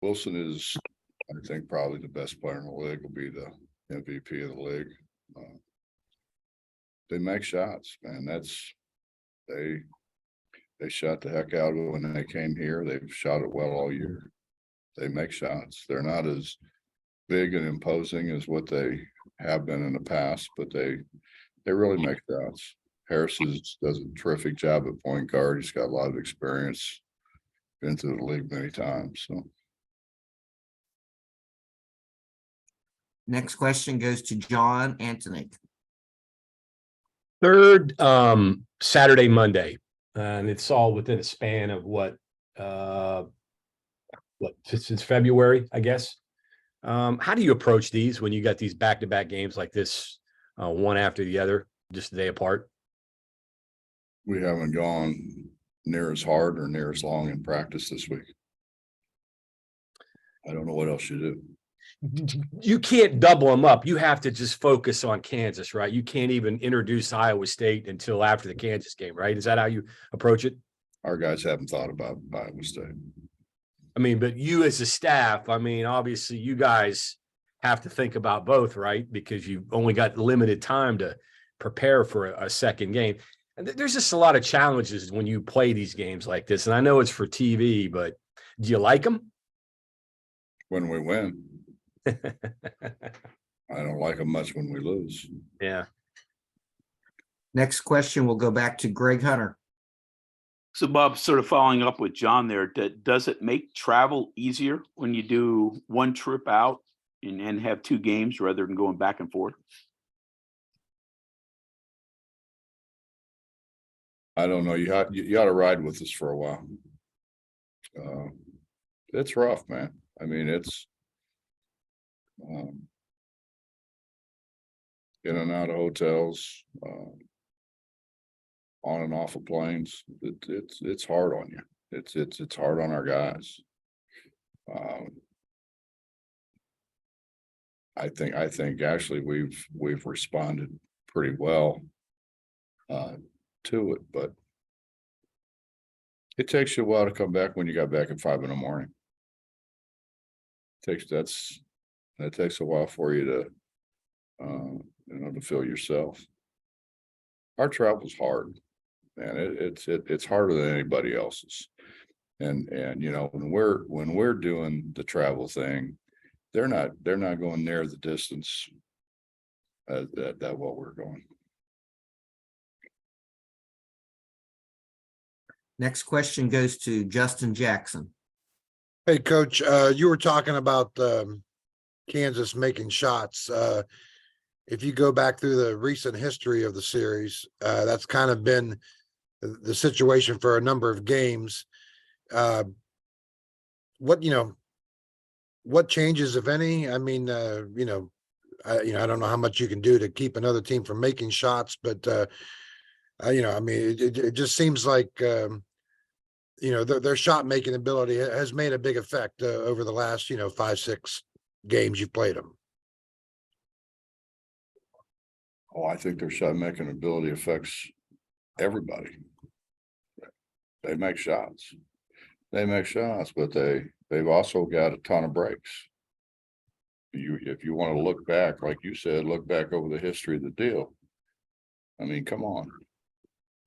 Wilson is, I think, probably the best player in the league. Will be the MVP of the league. They make shots, man. They shot the heck out of it when they came here. They've shot it well all year. They make shots. They're not as big and imposing as what they have been in the past, but they really make shots. Harris does a terrific job at point guard. He's got a lot of experience, been through the league many times. So Next question goes to John Anthony. Third Saturday, Monday, and it's all within a span of what since February, I guess. How do you approach these when you got these back-to-back games like this, one after the other, just a day apart? we haven't gone near as hard or near as long in practice this week. I don't know what else you do. You can't double them up. You have to just focus on Kansas, right? You can't even introduce Iowa State until after the Kansas game, right? Is that how you approach it? Our guys haven't thought about Iowa State. I mean, but you as a staff, I mean, obviously you guys have to think about both, right? Because you've only got limited time to prepare for a second game. And there's just a lot of challenges when you play these games like this. And I know it's for TV, but do you like them? When we win, I don't like them much when we lose. Yeah. Next question will go back to Greg Hunter. So Bob, sort of following up with John there, does it make travel easier when you do one trip out and have two games rather than going back and forth? I don't know. You ought to ride with us for a while. It's rough, man. I mean, it's in and out of hotels, on and off of planes. It's hard on you. It's hard on our guys. I think actually we've responded pretty well to it, but it takes you a while to come back when you got back at 5 a.m. That takes a while for you to to feel yourself. Our travel's hard, man. It's harder than anybody else's. And when we're doing the travel thing, they're not going near the distance that what we're going. Next question goes to Justin Jackson. Hey, Coach, you were talking about Kansas making shots. If you go back through the recent history of the series, that's kind of been the situation for a number of games. What changes, if any? I mean, I don't know how much you can do to keep another team from making shots, but I mean, it just seems like their shot making ability has made a big effect over the last 5-6 games you've played them. Oh, I think their shot making ability affects everybody. They make shots. But they've also got a ton of breaks. If you want to look back, like you said, look back over the history of the deal. I mean, come on.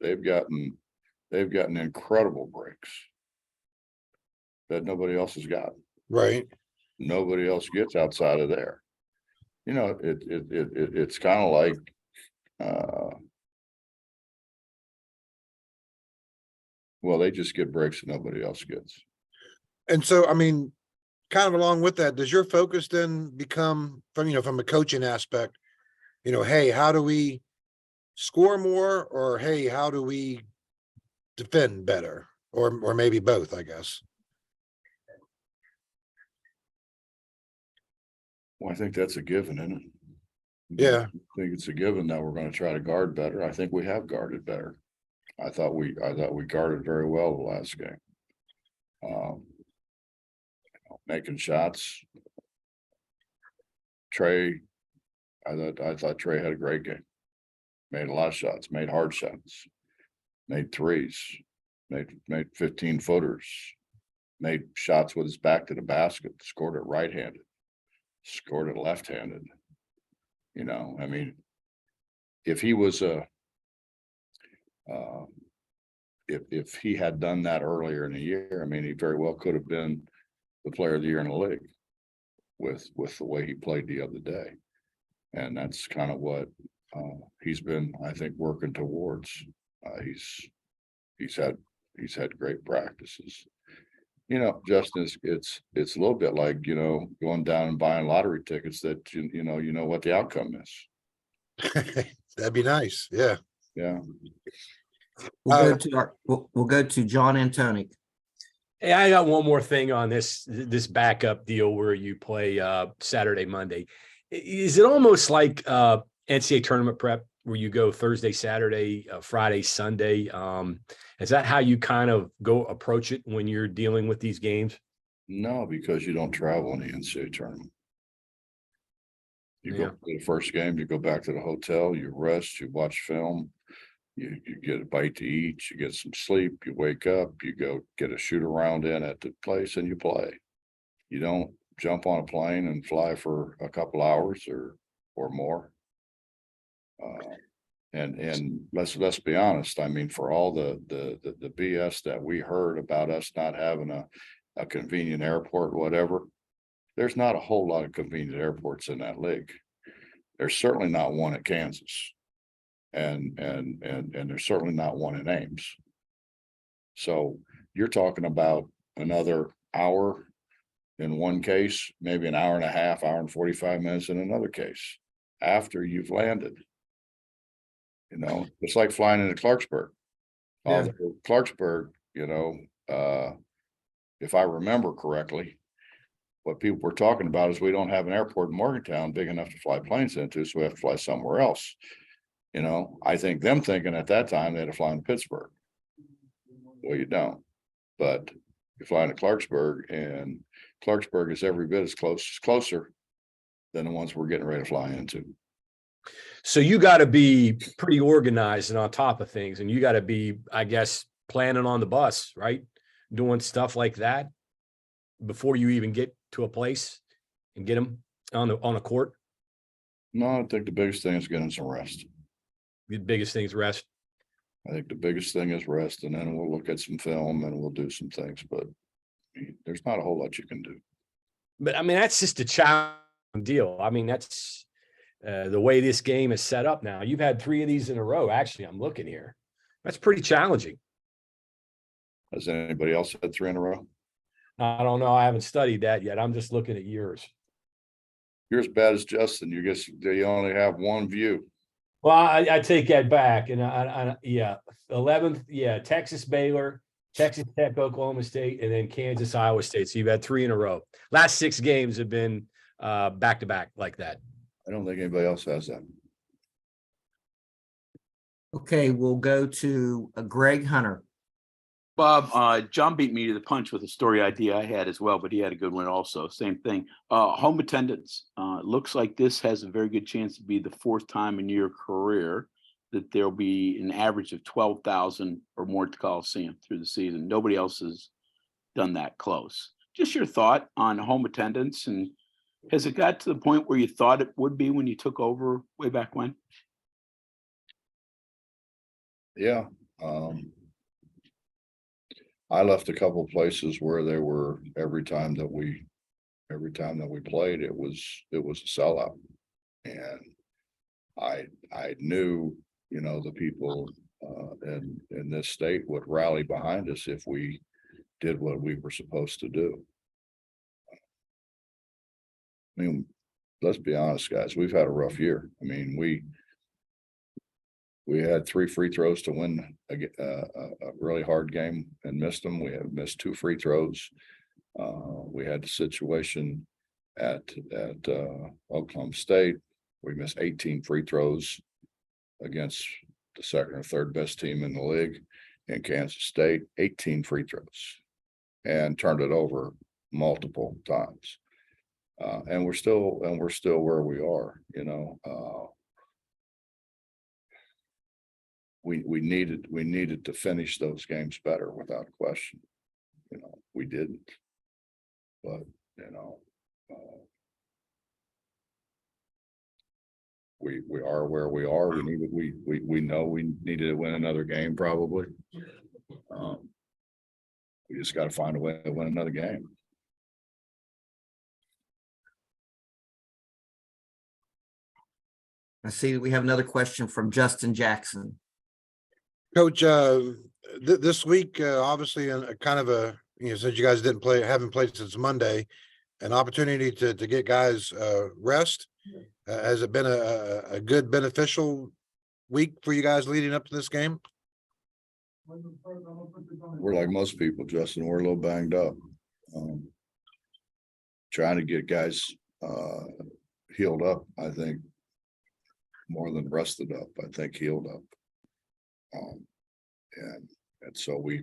They've gotten incredible breaks that nobody else has got. Right. Nobody else gets outside of there. It's kind of like they just get breaks that nobody else gets. And so, I mean, kind of along with that, does your focus then become from a coaching aspect, hey, how do we score more, or hey, how do we defend better, or maybe both, I guess? Well, I think that's a given, isn't it? Yeah. I think it's a given that we're going to try to guard better. I think we have guarded better. I thought we guarded very well the last game. Making shots. Trey, I thought Trey had a great game. Made a lot of shots, made hard shots, made threes, made 15 footers. made shots with his back to the basket, scored it right-handed, scored it left-handed. You know, I mean, if he was if he had done that earlier in the year, I mean, he very well could have been the player of the year in the league with the way he played the other day. And that's kind of what he's been, I think, working towards. He's had great practices. You know, Justin, it's a little bit like, you know, going down and buying lottery tickets that you know what the outcome is. That'd be nice. Yeah. Yeah. We'll go to John Antoniuk. Hey, I got one more thing on this backup deal where you play Saturday, Monday. Is it almost like NCAA tournament prep where you go Thursday, Saturday, Friday, Sunday? Is that how you kind of go approach it when you're dealing with these games? No, because you don't travel in the NCAA tournament. You go Yeah. to the first game, you go back to the hotel, you rest, you watch film, you get a bite to eat, you get some sleep, you wake up, you go get a shoot around in at the place and you play. You don't jump on a plane and fly for a couple hours or more. And let's be honest. I mean, for all the BS that we heard about us not having a convenient airport, whatever, there's not a whole lot of convenient airports in that league. There's certainly not one at Kansas, and there's certainly not one in Ames. So you're talking about another hour in one case, maybe an hour and a half, hour and 45 minutes in another case after you've landed. You know, it's like flying into Clarksburg. Yeah. Clarksburg, you know, if I remember correctly, what people were talking about is we don't have an airport in Morgantown big enough to fly planes into, so we have to fly somewhere else. You know, I think them thinking at that time they had to fly in Pittsburgh. Well, you don't, but you fly into Clarksburg, and Clarksburg is every bit as closer than the ones we're getting ready to fly into. So you got to be pretty organized and on top of things, and you got to be, I guess, planning on the bus, right? Doing stuff like that before you even get to a place and get them on a court. No, I think the biggest thing is getting some rest. The biggest thing is rest. I think the biggest thing is rest, and then we'll look at some film and we'll do some things, but there's not a whole lot you can do. But I mean, that's just a challenge deal. I mean, that's the way this game is set up now. You've had 3 of these in a row. Actually, I'm looking here. That's pretty challenging. Has anybody else had 3 in a row? I don't know. I haven't studied that yet. I'm just looking at yours. You're as bad as Justin. You only have one view. Well, I take that back, and yeah, 11th, yeah, Texas, Baylor, Texas Tech, Oklahoma State, and then Kansas, Iowa State. So you've had 3 in a row. Last 6 games have been back to back like that. I don't think anybody else has that. Okay, we'll go to Greg Hunter. Bob, John beat me to the punch with a story idea I had as well, but he had a good one also. Same thing. Home attendance. Looks like this has a very good chance to be the 4th time in your career that there'll be an average of 12,000 or more at the Coliseum through the season. Nobody else has done that close. Just your thought on home attendance, and has it got to the point where you thought it would be when you took over way back when? Yeah. I left a couple places where they were every time that we played, it was a sellout. And I knew, you know, the people in this state would rally behind us if we did what we were supposed to do. I mean, let's be honest, guys, we've had a rough year. I mean, we had 3 free throws to win a really hard game and missed them. We have missed 2 free throws. We had the situation at Oklahoma State. We missed 18 free throws against the 2nd or 3rd best team in the league. In Kansas State, 18 free throws, and turned it over multiple times. And we're still where we are, you know. We needed to finish those games better without question, you know. we didn't. But, you know, we are where we are. We know we needed to win another game probably. We just got to find a way to win another game. I see we have another question from Justin Jackson. Coach, this week, obviously, a kind of a, since you guys haven't played since Monday, an opportunity to get guys rest. Has it been a good beneficial week for you guys leading up to this game? We're like most people, Justin, we're a little banged up. Trying to get guys healed up, I think, more than rested up. I think healed up. And so we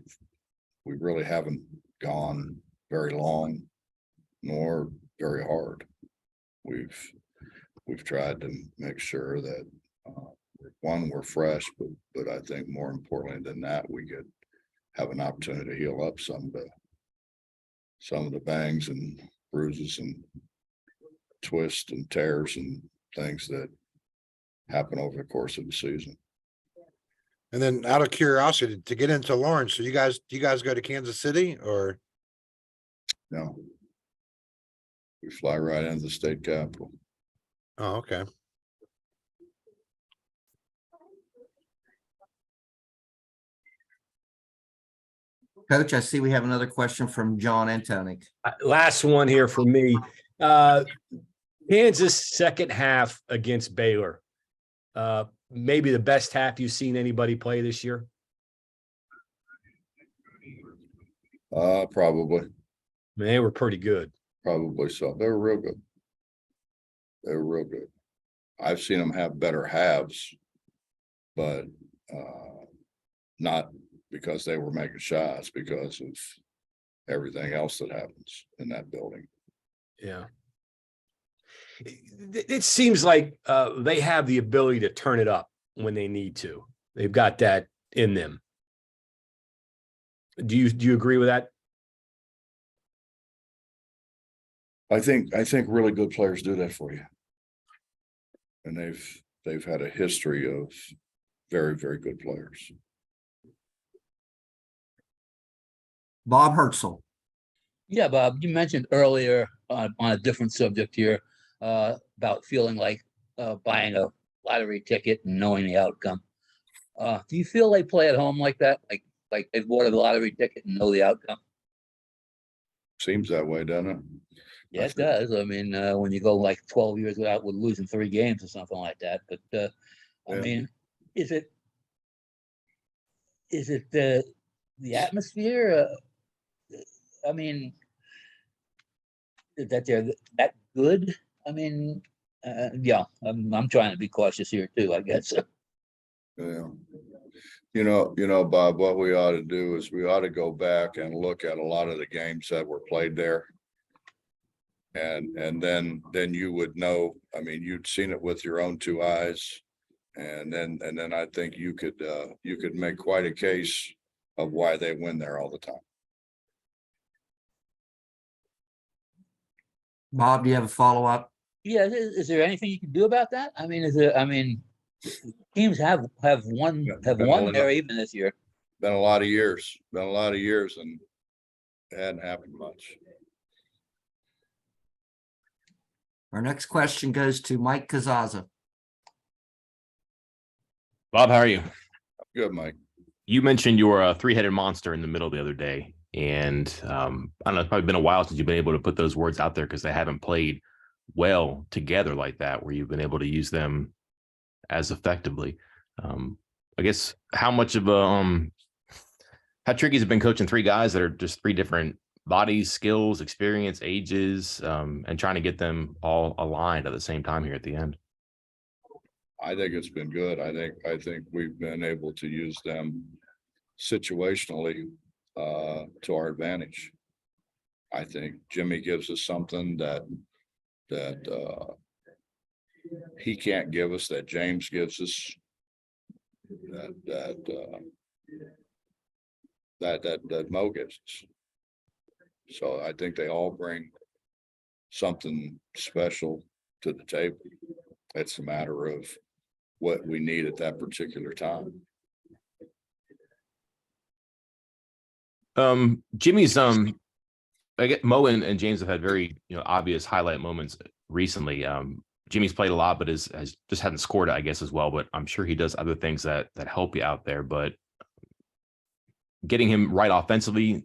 really haven't gone very long nor very hard. We've tried to make sure that one, we're fresh, but I think more importantly than that, we could have an opportunity to heal up some of the bangs and bruises and twists and tears and things that happen over the course of the season. And then, out of curiosity, to get into Lawrence, so do you guys go to Kansas City or? No, we fly right into the state capitol. Oh, okay. Coach, I see we have another question from John Antonik. Last one here for me. Kansas second half against Baylor. Maybe the best half you've seen anybody play this year. Probably. I mean, they were pretty good. Probably so. They were real good. They were real good. I've seen them have better halves, but not because they were making shots, because of everything else that happens in that building. Yeah. It seems like they have the ability to turn it up when they need to. They've got that in them. Do you agree with that? I think really good players do that for you. And they've had a history of very, very good players. Bob Hertzel. Yeah, Bob, you mentioned earlier on a different subject here about feeling like buying a lottery ticket and knowing the outcome. Do you feel they play at home like that? Like they've bought a lottery ticket and know the outcome? Seems that way, doesn't it? Yeah, it does. I mean, when you go like 12 years without losing 3 games or something like that. But I Yeah. mean, is it the atmosphere? I mean, that they're that good. I mean, yeah, I'm trying to be cautious here too, I guess. Yeah. You know, Bob, what we ought to do is we ought to go back and look at a lot of the games that were played there. And then you would know, I mean, you'd seen it with your own 2 eyes. And then I think you could make quite a case of why they win there all the time. Bob, do you have a follow-up? Yeah, is there anything you can do about that? I mean, teams have won there even this year. Been a lot of years, and it hadn't happened much. Our next question goes to Mike Kazaza. Bob, how are you? Good, Mike. You mentioned your three-headed monster in the middle the other day. And I don't know, it's probably been a while since you've been able to put those words out there because they haven't played well together like that, where you've been able to use them as effectively. I guess how much of how tricky has it been coaching 3 guys that are just 3 different bodies, skills, experience, ages, and trying to get them all aligned at the same time here at the end? I think it's been good. I think we've been able to use them situationally to our advantage. I think Jimmy gives us something that he can't give us, that James gives us, that Mo gives us. So I think they all bring something special to the table. It's a matter of what we need at that particular time. Jimmy's I get Mo and James have had very obvious highlight moments recently. Jimmy's played a lot, but has just hadn't scored, I guess, as well. But I'm sure he does other things that help you out there. But getting him right offensively,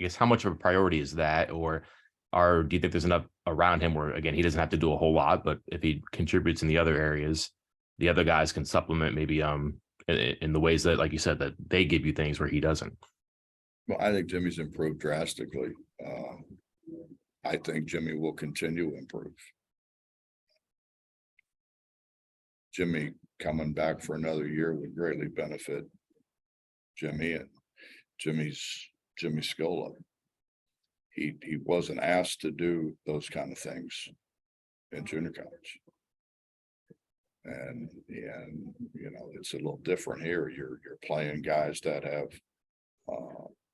I guess, how much of a priority is that? Or do you think there's enough around him where, again, he doesn't have to do a whole lot, but if he contributes in the other areas, the other guys can supplement maybe in the ways that, like you said, that they give you things where he doesn't. Well, I think Jimmy's improved drastically. I think Jimmy will continue to improve. Jimmy coming back for another year would greatly benefit Jimmy and Jimmy's skill level. He wasn't asked to do those kind of things in junior college. And it's a little different here. You're playing guys that have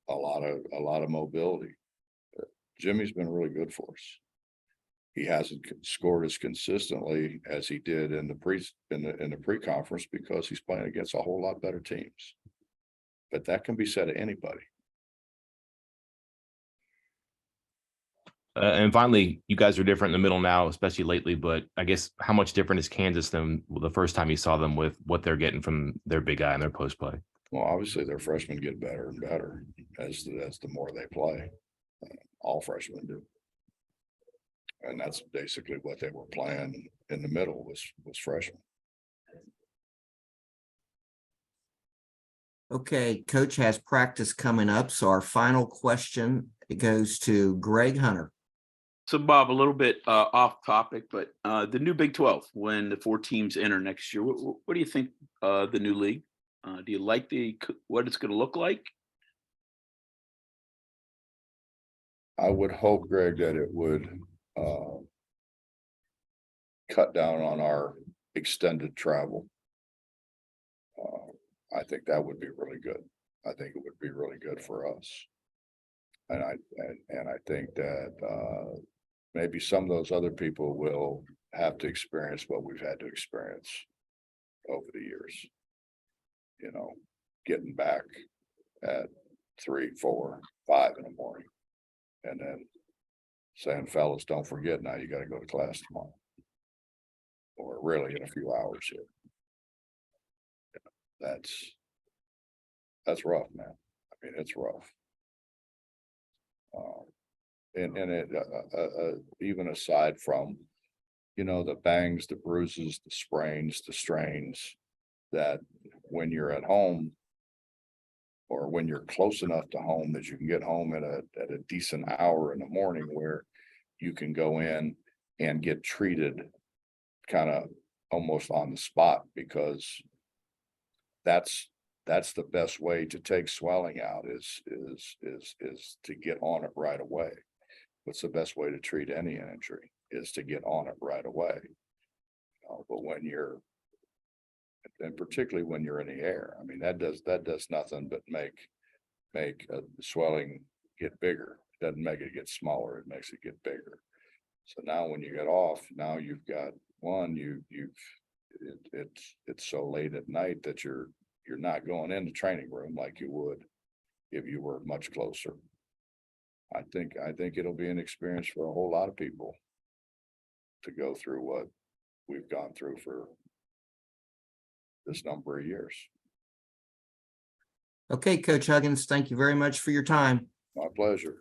a lot of mobility. Jimmy's been really good for us. He hasn't scored as consistently as he did in the pre-conference because he's playing against a whole lot better teams. But that can be said of anybody. And finally, you guys are different in the middle now, especially lately. But I guess how much different is Kansas than the first time you saw them with what they're getting from their big guy and their post play? Well, obviously their freshmen get better and better as the more they play. All freshmen do. And that's basically what they were playing in the middle was freshmen. Okay, Coach has practice coming up. So our final question, it goes to Greg Hunter. So Bob, a little bit off topic, but the new Big 12, when the 4 teams enter next year, what do you think the new league? Do you like what it's going to look like? I would hope, Greg, that it would cut down on our extended travel. I think that would be really good. I think it would be really good for us. And I think that maybe some of those other people will have to experience what we've had to experience over the years. Getting back at 3, 4, 5 in the morning. And then saying, fellas, don't forget now you got to go to class tomorrow. Or really in a few hours here. That's rough, man. I mean, it's rough. And it even aside from, the bangs, the bruises, the sprains, the strains, that when you're at home, or when you're close enough to home that you can get home at a decent hour in the morning where you can go in and get treated kind of almost on the spot, because that's the best way to take swelling out is to get on it right away. What's the best way to treat any injury is to get on it right away. But when and particularly when you're in the air, I mean, that does nothing but make swelling get bigger. It doesn't make it get smaller. It makes it get bigger. So now when you get off, now you've got it's so late at night that you're not going in the training room like you would if you were much closer. I think it'll be an experience for a whole lot of people to go through what we've gone through for this number of years. Okay, Coach Huggins, thank you very much for your time. My pleasure.